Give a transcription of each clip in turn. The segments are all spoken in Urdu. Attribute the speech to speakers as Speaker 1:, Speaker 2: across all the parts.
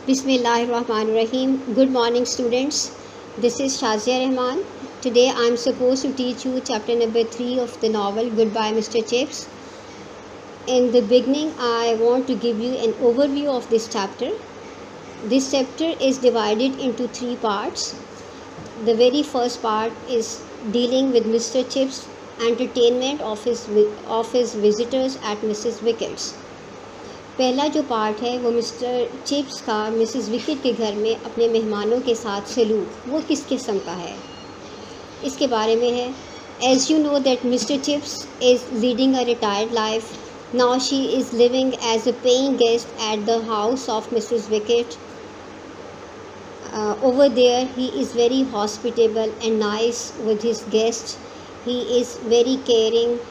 Speaker 1: Bismillahirrahmanirrahim. Good morning, students. This is Shazia Rahman. Today I am supposed to teach you chapter number 3 of the novel Goodbye Mr. Chips. In the beginning, I want to give you an overview of this chapter. This chapter is divided into 3 parts. The very first part is dealing with Mr. Chips' entertainment of his visitors at Mrs. Wickett's. پہلا جو پارٹ ہے وہ مسٹر چپس کا مسز وکٹ کے گھر میں اپنے مہمانوں کے ساتھ سلوک وہ کس قسم کا ہے اس کے بارے میں ہے. As you know that Mr Chips is leading a retired life. Now she is living as a paying guest at the house of Mrs Wickett. Over there he is very hospitable and nice with his guests. He is very caring.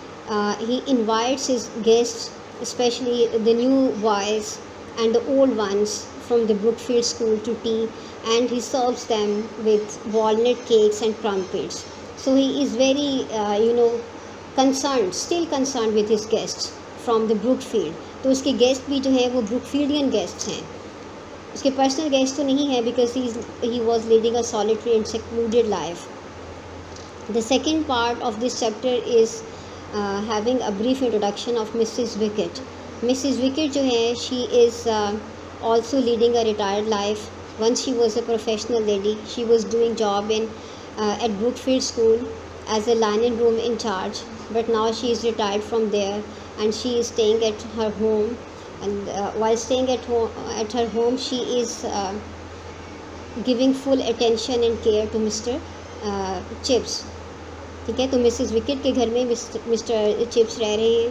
Speaker 1: He invites his guests, especially the new boys and the old ones from the Brookfield school, to tea, and he serves them with walnut cakes and crumpets. So he is very concerned, still concerned with his guests from the Brookfield. تو اس کے گیسٹ بھی جو ہیں وہ بروکفیلڈین گیسٹ ہیں. اس کے پرسنل گیسٹ تو نہیں ہے because he was leading a solitary and secluded life. The second part of this chapter is having a brief introduction of Mrs. Wickett. Mrs. Wickett جو ہے she is also leading a retired life. Once she was a professional lady. She was doing job at Brookfield School as a linen room in charge, but now she is retired from there and she is staying at her home. And while staying at her home, she is giving full attention and care to Mr. Chips. ٹھیک ہے. تو مسز وکٹ کے گھر میں مسٹر چپس رہ رہے ہیں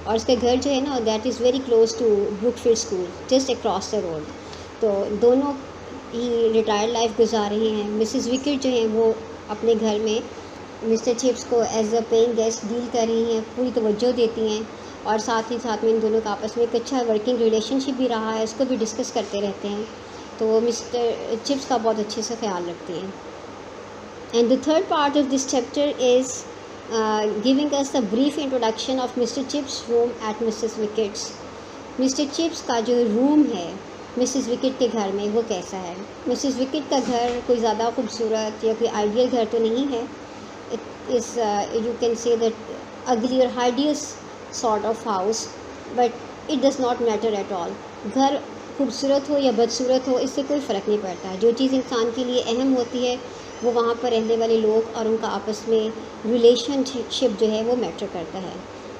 Speaker 1: اور اس کا گھر جو ہے نا that is very close to Brookfield school, just across the road. تو دونوں ہی ریٹائرڈ لائف گزار رہے ہیں. مسز وکٹ جو ہیں وہ اپنے گھر میں مسٹر چپس کو as a paying guest deal کر رہی ہیں, پوری توجہ دیتی ہیں, اور ساتھ ہی ساتھ میں ان دونوں کا آپس میں ایک اچھا ورکنگ ریلیشن شپ بھی رہا ہے, اس کو بھی ڈسکس کرتے رہتے ہیں. تو وہ مسٹر چپس کا بہت اچھے سے خیال رکھتے ہیں. And the third part of this chapter is giving us a brief introduction of Mr. Chips' room at Mrs. Wickett's. Mr. Chips کا جو روم ہے مسز وکٹ کے گھر میں وہ کیسا ہے. مسز وکٹ کا گھر کوئی زیادہ خوبصورت یا کوئی آئیڈیل گھر تو نہیں ہے. It is you can say that ugly or hideous sort of house, but it does not matter at all. گھر خوبصورت ہو یا بدصورت ہو اس سے کوئی فرق نہیں پڑتا. جو چیز انسان کے لیے اہم ہوتی ہے وہ وہاں پر رہنے والے لوگ اور ان کا آپس میں ریلیشن شپ جو ہے وہ میٹر کرتا ہے.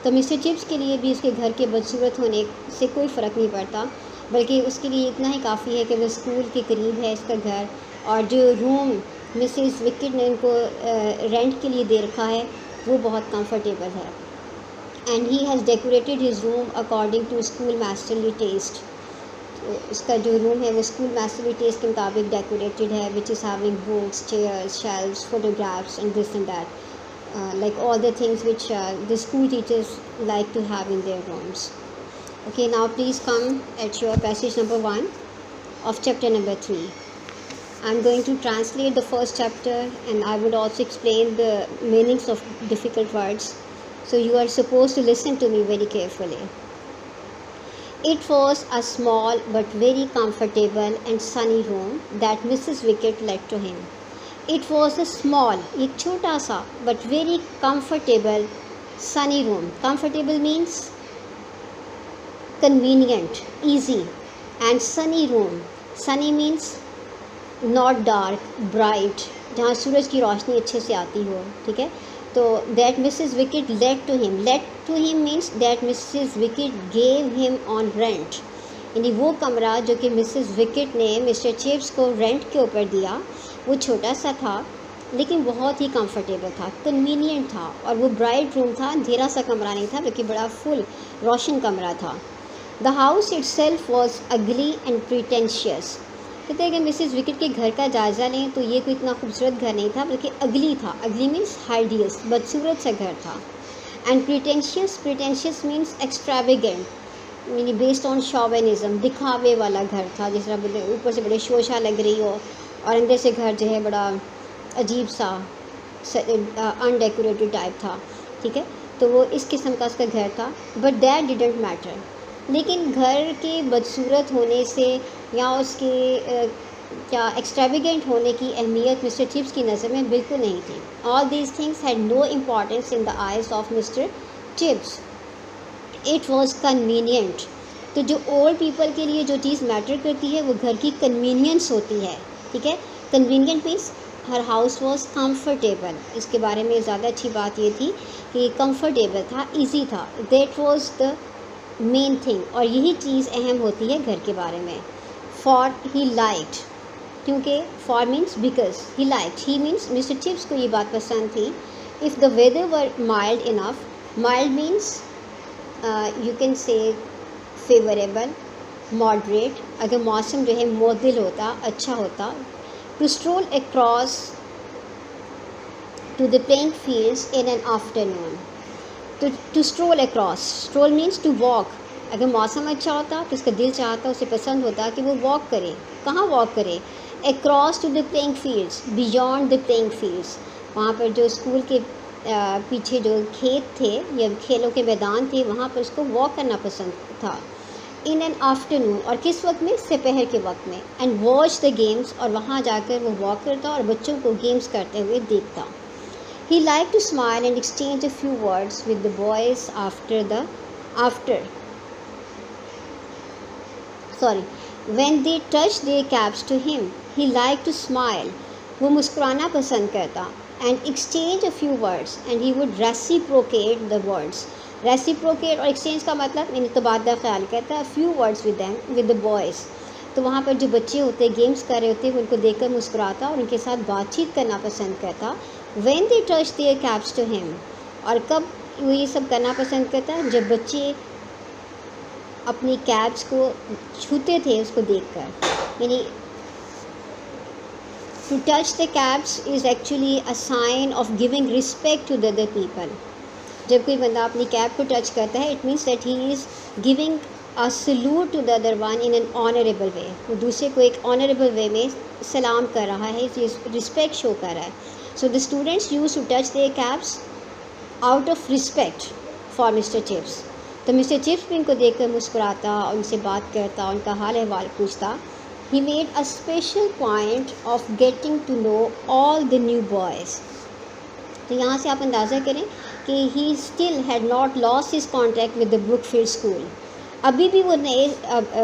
Speaker 1: تو مسٹر چپس کے لیے بھی اس کے گھر کے بدصورت ہونے سے کوئی فرق نہیں پڑتا, بلکہ اس کے لیے اتنا ہی کافی ہے کہ وہ اسکول کے قریب ہے اس کا گھر, اور جو روم مسز وکٹ نے ان کو رینٹ کے لیے دے رکھا ہے وہ بہت کمفرٹیبل ہے. And he has decorated his room according to school masterly taste. اس کا جو روم ہے وہ اسکول ماسٹرلی ٹیسٹ کے مطابق ڈیکوریٹڈ ہے, which is having books, chairs, shelves, photographs and this and that, like all the things which the school teachers like to have in their rooms. Okay, now please come at your passage number 1 of chapter number 3. I'm going to translate the first chapter and I would also explain the meanings of difficult words. So you are supposed to listen to me very carefully. It was a small but very comfortable and sunny room that Mrs. Wickett let to him. It was a small, ایک چھوٹا سا but very comfortable sunny room. Comfortable means convenient, easy, and sunny room. Sunny means not dark, bright, جہاں سورج کی روشنی اچھے سے آتی ہو. ٹھیک ہے. تو that Mrs Wickett let to him means that Mrs Wickett gave him on rent. یعنی وہ کمرہ جو کہ مسز وکٹ نے مسٹر چپس کو رینٹ کے اوپر دیا وہ چھوٹا سا تھا لیکن بہت ہی کمفرٹیبل تھا, کنوینئنٹ تھا, اور وہ برائٹ روم تھا, اندھیرا سا کمرہ نہیں تھا بلکہ بڑا فل روشن کمرہ تھا. The house itself was ugly and pretentious. کہتے ہیں کہ مسز وکٹ کے گھر کا جائزہ لیں تو یہ کوئی اتنا خوبصورت گھر نہیں تھا بلکہ اگلی تھا. اگلی مینس ہائیڈیس, بدصورت سا گھر تھا. اینڈ پریٹینشیس مینس ایکسٹراویگنٹ, یعنی بیسڈ آن شوونزم, دکھاوے والا گھر تھا. جس طرح اوپر سے بڑے شوشا لگ رہی ہو اور اندر سے گھر جو ہے بڑا عجیب سا ان ڈیکوریٹڈ ٹائپ تھا. ٹھیک ہے. تو وہ اس قسم کا اس کا گھر تھا. But that didn't matter. لیکن گھر کے بدصورت ہونے سے یا اس کے کیا ایکسٹراویگنٹ ہونے کی اہمیت مسٹر چپس کی نظر میں بالکل نہیں تھی. All these things had no importance in the eyes of mister Chips. It was convenient. تو جو اولڈ پیپل کے لیے جو چیز میٹر کرتی ہے وہ گھر کی کنوینئنس ہوتی ہے. ٹھیک ہے. Convenient means her house was comfortable. اس کے بارے میں زیادہ اچھی بات یہ تھی کہ کمفرٹیبل تھا, ایزی تھا. That was the main thing, اور یہی چیز اہم ہوتی ہے گھر کے بارے میں. فار ہی لائکڈ, کیونکہ for means because he liked, he means mister Chips کو یہ بات پسند تھی. If the weather were mild enough, mild means you can say favourable, moderate, اگر موسم جو ہے معتدل ہوتا, اچھا ہوتا. To stroll across to the playing fields in an afternoon. To stroll across, stroll means to walk. اگر موسم اچھا ہوتا تو اس کا دل چاہتا, اسے پسند ہوتا کہ وہ واک کرے. کہاں واک کرے؟ Across to the playing fields, beyond the playing fields. وہاں پر جو اسکول کے پیچھے جو کھیت تھے یا کھیلوں کے میدان تھے, وہاں پر اس کو واک کرنا پسند تھا. ان این آفٹرنون, اور کس وقت میں؟ سپہر کے وقت میں. اینڈ واچ دا گیمس, اور وہاں جا کر وہ واک کرتا اور بچوں کو گیمس کرتے ہوئے دیکھتا. He liked to smile and exchange a few words with the boys when they touched their caps to him. He liked to smile. وہ مسکرانا پسند کرتا. And exchange a few words, and he would reciprocate the words. Reciprocate اور exchange کا مطلب یعنی تبادلہ خیال کرتا. A few words with them, with the boys. تو وہاں پر جو بچے ہوتے گیمس کر رہے ہوتے ان کو دیکھ کر مسکراتا اور ان کے ساتھ بات چیت کرنا پسند کرتا. when they touched their caps to him, اور کب وہ یہ سب کرنا پسند کرتا ہے؟ جب بچے اپنی کیپس کو چھوتے تھے اس کو دیکھ کر. یعنی to touch the caps is actually a sign of giving respect to the other people. جب کوئی بندہ اپنی کیپ کو ٹچ کرتا ہے, it means that he is giving a salute to the other one in an honorable way. وہ دوسرے کو ایک honorable way میں سلام کر رہا ہے, رسپیکٹ شو کر رہا ہے. So the students used to touch their caps out of respect for Mr. Chips. تو مسٹر چپس بھی ان کو دیکھ کر مسکراتا, ان سے بات کرتا, ان کا حال احوال پوچھتا. He made a special point of getting to know all the new boys. تو یہاں سے آپ اندازہ کریں کہ he still had not lost his contact with the Brookfield school. ابھی بھی وہ نئے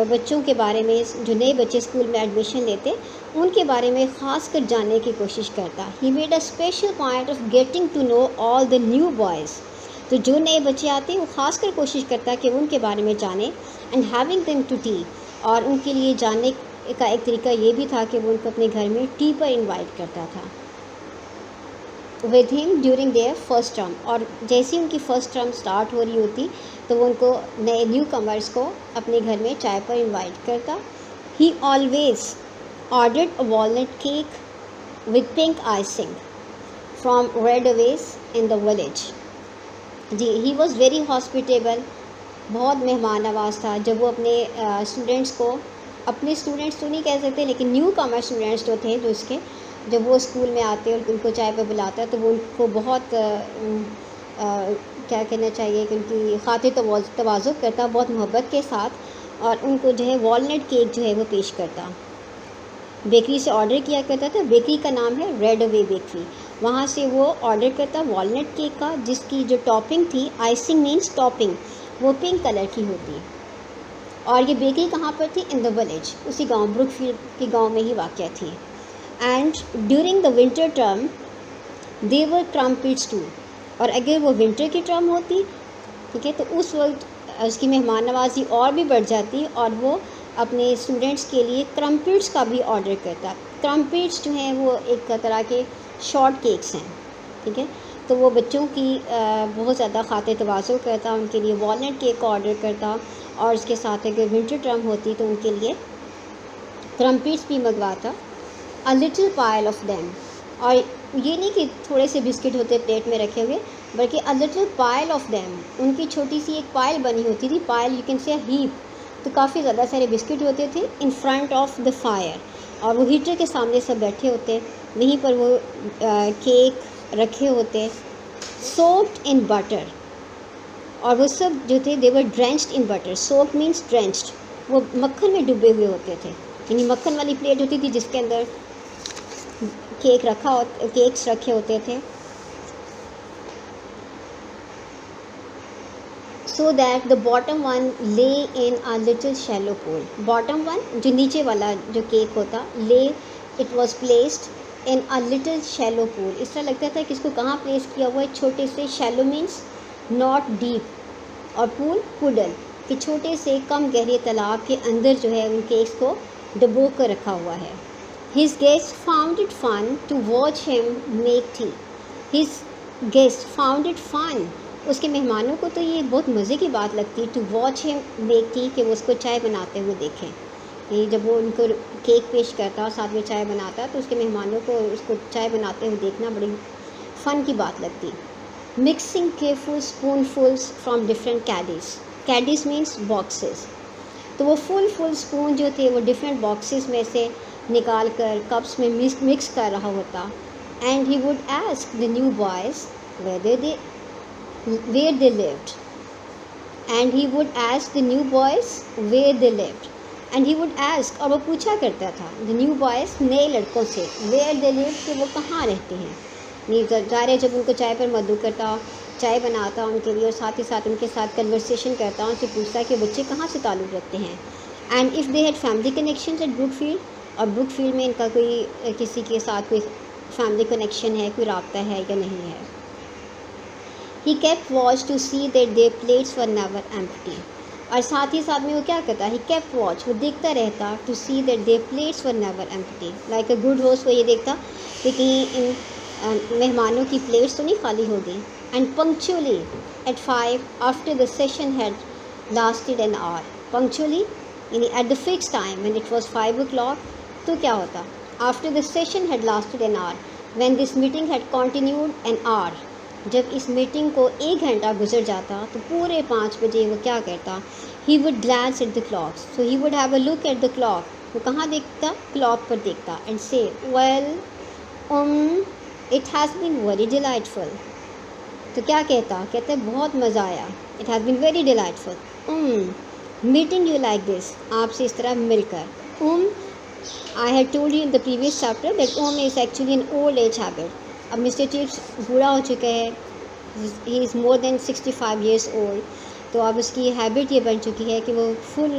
Speaker 1: بچوں کے بارے میں, جو نئے بچے اسکول میں ایڈمیشن لیتے, ان کے بارے میں خاص کر جاننے کی کوشش کرتا. He made a special point of getting to know all the new boys. تو جو نئے بچے آتے ہیں وہ خاص کر کوشش کرتا کہ وہ ان کے بارے میں جانیں. And having them to tea, اور ان کے لیے جاننے کا ایک طریقہ یہ بھی تھا کہ وہ ان کو اپنے گھر میں ٹی پر انوائٹ کرتا تھا. with him during their first term, اور جیسے ان کی فرسٹ ٹرم سٹارٹ ہو رہی ہوتی تو وہ ان کو نئے نیو کمرس کو اپنے گھر میں چائے پر انوائٹ کرتا. He always ordered a walnut cake with pink icing from Redaway's in the village. جی, he was very hospitable, بہت مہمان نواز تھا. جب وہ اپنے اسٹوڈنٹس کو, اپنے اسٹوڈنٹس تو نہیں کہہ سکتے لیکن نیو کمر اسٹوڈنٹس جو تھے جو اس کے, جب وہ اسکول میں آتے اور ان کو چائے پہ بلاتا تو وہ ان کو بہت کیا کہنا چاہیے کہ ان کی خاطر تواضع کرتا, بہت محبت کے ساتھ, اور ان کو جو ہے والنٹ کیک جو ہے وہ پیش کرتا. بیکری سے آرڈر کیا کرتا تھا. بیکری کا نام ہے ریڈ اوے بیکری. وہاں سے وہ آرڈر کرتا والنٹ کیک کا, جس کی جو ٹاپنگ تھی, آئسنگ مینس ٹاپنگ, وہ پنک کلر کی ہوتی. اور یہ بیکری کہاں پر تھی؟ ان دا ولیج, اسی گاؤں بروک فیلڈ کے گاؤں میں ہی واقع تھی. And during the winter term they were crumpets too, اور اگر وہ ونٹر کی ٹرم ہوتی, ٹھیک ہے, تو اس وقت اس کی مہمان نوازی اور بھی بڑھ جاتی اور وہ اپنے اسٹوڈنٹس کے لیے کرمپٹس کا بھی آرڈر کرتا. کرمپٹس جو ہیں وہ ایک طرح کے شارٹ کیکس ہیں, ٹھیک ہے, تو وہ بچوں کی بہت زیادہ خاطر تواضع کرتا, ان کے لیے والنٹ کیک کا آرڈر کرتا, اور اس کے ساتھ اگر ونٹر ٹرم ہوتی تو ان کے لیے کرمپٹس بھی منگواتا. A little pile of them, اور یہ نہیں کہ تھوڑے سے بسکٹ ہوتے پلیٹ میں رکھے ہوئے, بلکہ a little pile of them, ان کی چھوٹی سی ایک پائل بنی ہوتی تھی. Pile you can say heap, تو کافی زیادہ سارے بسکٹ ہوتے تھے. in front of the fire, اور وہ ہیٹر کے سامنے سب بیٹھے ہوتے, وہیں پر وہ کیک رکھے ہوتے. soaked in butter, اور وہ سب جو تھے they were drenched in butter. soaked means drenched. وہ مکھن میں ڈبے ہوئے ہوتے تھے, یعنی مکھن والی پلیٹ ہوتی تھی جس کے اندر کیکس رکھے ہوتے تھے. so that the bottom one lay in a little shallow pool. bottom one جو نیچے والا جو کیک ہوتا, lay it was placed in a little shallow pool. اس طرح لگتا تھا کہ اس کو کہاں پلیس کیا ہوا ہے, چھوٹے سے, shallow means not deep, اور pool پوڈل کہ چھوٹے سے کم گہرے تالاب کے اندر جو ہے ان کیکس کو ڈبو کر رکھا ہوا ہے. his guests found it fun to watch him make tea. his guests found it fun, اس کے مہمانوں کو تو یہ بہت مزے کی بات لگتی ٹو واچ ہم میک ٹی, کہ وہ اس کو چائے بناتے ہوئے دیکھیں. یعنی جب وہ ان کو کیک پیش کرتا اور ساتھ میں چائے بناتا تو اس کے مہمانوں کو اس کو چائے بناتے ہوئے دیکھنا بڑی فن کی بات لگتی. Mixing careful spoonfuls from different caddies. Caddies means boxes. تو وہ فل اسپون جو تھے وہ ڈفرینٹ باکسز میں سے نکال کر کپس میں مکس کر رہا ہوتا. And he would ask the new boys where they lived. and he would ask the new boys where they lived. and he would ask, اور وہ پوچھا کرتا تھا the new boys نئے لڑکوں سے where they lived, کہ وہ کہاں رہتے ہیں. ظاہر ہے جب ان کو چائے پر مدعو کرتا, چائے بناتا ان کے لیے اور ساتھ ہی ساتھ ان کے ساتھ کنورسیشن کرتا, ان سے پوچھتا کہ بچے کہاں سے تعلق رکھتے ہیں. and if they had family connections at Brookfield, اور بروک فیلڈ میں ان کا کوئی کسی کے ساتھ کوئی فیملی کنیکشن ہے, کوئی رابطہ ہے یا نہیں ہے. He kept watch to see that their plates were never empty. اور ساتھ ہی ساتھ میں وہ کیا کرتا, he kept watch, وہ دیکھتا رہتا to see that their plates were never empty. like a good host وہ یہ دیکھتا کہ کہیں ان مہمانوں کی پلیٹس تو نہیں خالی ہو گئی. and punctually at 5 after the session had lasted an hour. punctually یعنی at the fixed time when it was 5 o'clock, تو کیا ہوتا, after the session had lasted an hour, when this meeting had continued an hour, جب اس میٹنگ کو 1 گھنٹہ گزر جاتا تو پورے 5 بجے وہ کیا کرتا, he would glance at the clock. so he would have a look at the clock. وہ کہاں دیکھتا, کلاک پر دیکھتا. and say well it has been very delightful. تو کیا کہتا بہت مزہ آیا, it has been very delightful. meeting you like this, آپ سے اس طرح مل کر. I had told you in the previous chapter that is actually an old age habit. اب مسٹر چپس بوڑھا ہو چکا ہے, ہی از مور دین 65 years old. تو اب اس کی ہیبٹ یہ بن چکی ہے کہ وہ فل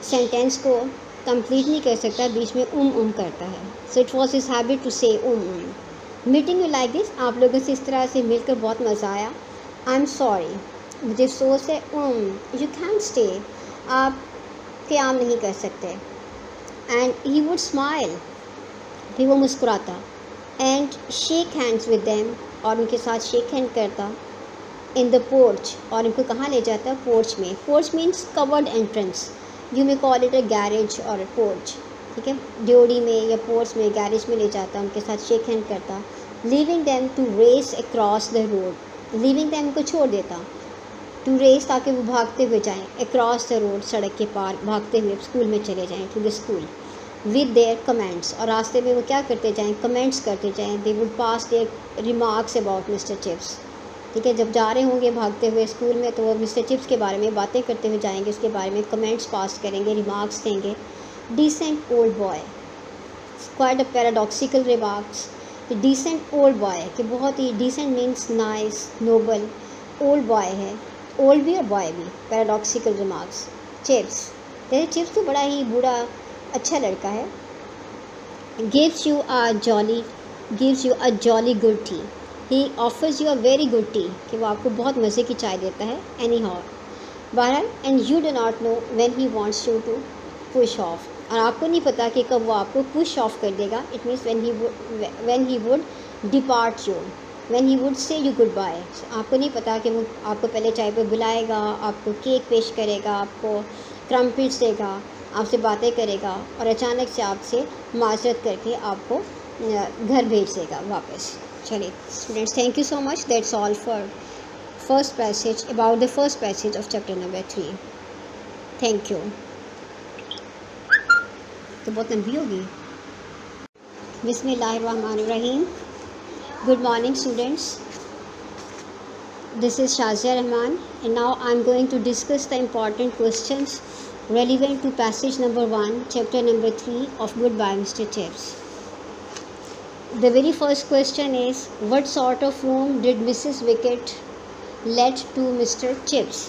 Speaker 1: سینٹینس کو کمپلیٹ نہیں کر سکتا, بیچ میں کرتا ہے. So it was his habit to say meeting you like this, آپ لوگوں سے اس طرح سے مل کر بہت مزہ آیا. آئی ایم سوری, مجھے افسوس ہے. یو کین اسٹے, آپ قیام نہیں کر سکتے. اینڈ ہی وڈ اسمائل, پھر وہ مسکراتا. And shake hands with them, اور ان کے ساتھ شیک ہینڈ کرتا. ان دا پورچ, اور ان کو کہاں لے جاتا, پورچ میں. Porch means chord entrance, you میں کال اٹ اے گیریج اور پورچ, ٹھیک ہے, ڈیوڑی میں یا پورچ میں, گیریج میں لے جاتا, ان کے ساتھ شیک ہینڈ کرتا. Leaving them to race across the road, leaving them کو چھوڑ دیتا, ٹو ریس تاکہ وہ بھاگتے ہوئے جائیں, اکراس دا روڈ سڑک کے پار بھاگتے ہوئے اسکول میں چلے جائیں, to the school. With their comments, اور راستے میں وہ کیا کرتے جائیں, کمنٹس کرتے جائیں. They would pass their remarks about mister Chips, ٹھیک ہے. جب جا رہے ہوں گے بھاگتے ہوئے اسکول میں تو وہ مسٹر چپس کے بارے میں باتیں کرتے ہوئے جائیں گے, اس کے بارے میں کمنٹس پاس کریں گے, ریمارکس دیں گے. Decent old boy, quite a paradoxical remarks. Decent old boy کہ بہت ہی, decent means nice, noble. Old boy ہے, اولڈ بھی اور بوائے بھی, پیراڈاکسیکل ریمارکس. چپس, چپس تو بڑا ہی بوڑھا اچھا لڑکا ہے. gives you a jolly good tea. he offers you a very good tea, کہ وہ آپ کو بہت مزے کی چائے دیتا ہے. anyhow, بہرحال. and you do not know when he wants you to push off, اور آپ کو نہیں پتہ کہ کب وہ آپ کو push off کر دے گا. it means when he would depart you, when he would say you goodbye. آپ کو نہیں پتہ کہ وہ آپ کو پہلے چائے پہ بلائے گا, آپ کو کیک پیش کرے گا, آپ کو کرمپٹس دے گا, آپ سے باتیں کرے گا, اور اچانک سے آپ سے معذرت کر کے آپ کو گھر بھیج دے گا واپس. چلیے students, thank you so much. That's all for first passage, about the first passage of chapter number 3. Thank you. تو بہت لمبی ہوگی. بسم اللہ الرحمن الرحیم. Good morning students. This is Shazia Rahman, and now I'm going to discuss the important questions relevant to passage number 1, chapter number 3 of Goodbye Mr. Chips. The very first question is, what sort of room did Mrs. Wicket let to Mr. Chips?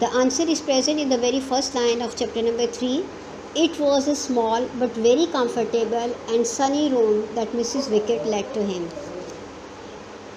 Speaker 1: The answer is present in the very first line of chapter number 3. It was a small but very comfortable and sunny room that Mrs. Wicket let to him.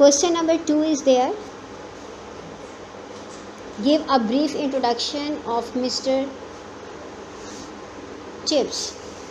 Speaker 1: Question number 2 is there. Give a brief introduction of Mr. Chips.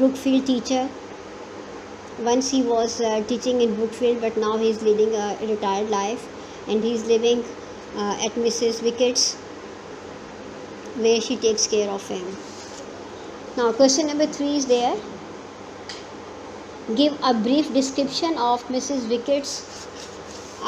Speaker 1: Brookfield teacher. Once he was teaching in Brookfield, but now he is leading a retired life, and he is living at Mrs. Wicket's, where she takes care of him. Now question number 3 is there. Give a brief description of Mrs. Wicket's.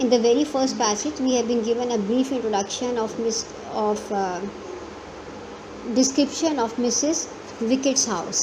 Speaker 1: In the very first passage we have been given a brief introduction of description of Mrs. Wicket's house.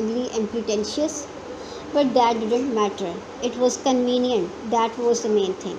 Speaker 1: ugly and pretentious, but that didn't matter. It was convenient. That was the main thing.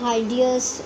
Speaker 1: hideous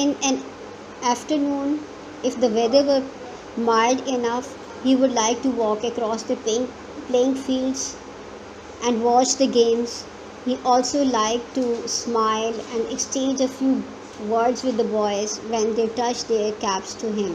Speaker 1: In an afternoon, if the weather were mild enough, he would like to walk across the playing fields and watch the games. He also liked to smile and exchange a few words with the boys when they touched their caps to him.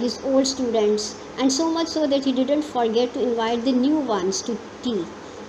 Speaker 1: his old students, and so much so that he didn't forget to invite the new ones to tea.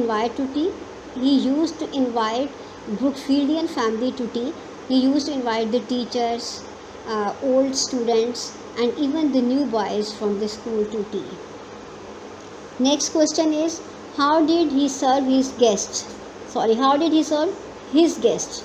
Speaker 1: invite to tea? He used to invite Brookfieldian family to tea. He used to invite the teachers, old students, and even the new boys from the school to tea. Next question is, how did he serve his guests? How did he serve his guests?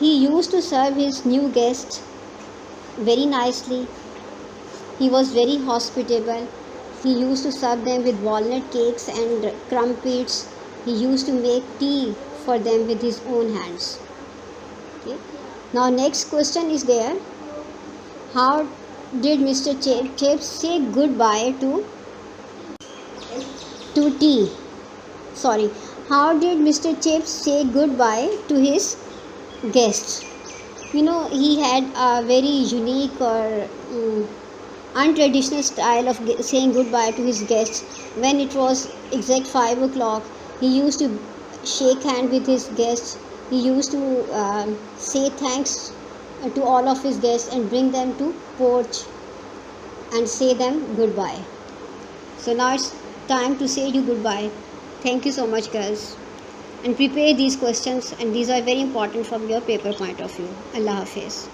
Speaker 1: He used to serve his new guests very nicely. He was very hospitable. He used to serve them with walnut cakes and crumpets. He used to make tea for them with his own hands. Okay. Now next question is there. How did Mr. Chips say goodbye to tea? How did Mr. Chips say goodbye to his guests? You know, he had a very unique or untraditional style of saying goodbye to his guests. When it was exact 5 o'clock, he used to shake hand with his guests. He used to say thanks to all of his guests and bring them to porch and say them goodbye. So now it's time to say you goodbye. Thank you so much, girls. And prepare these questions, and these are very important from your paper point of view. Allah Hafiz.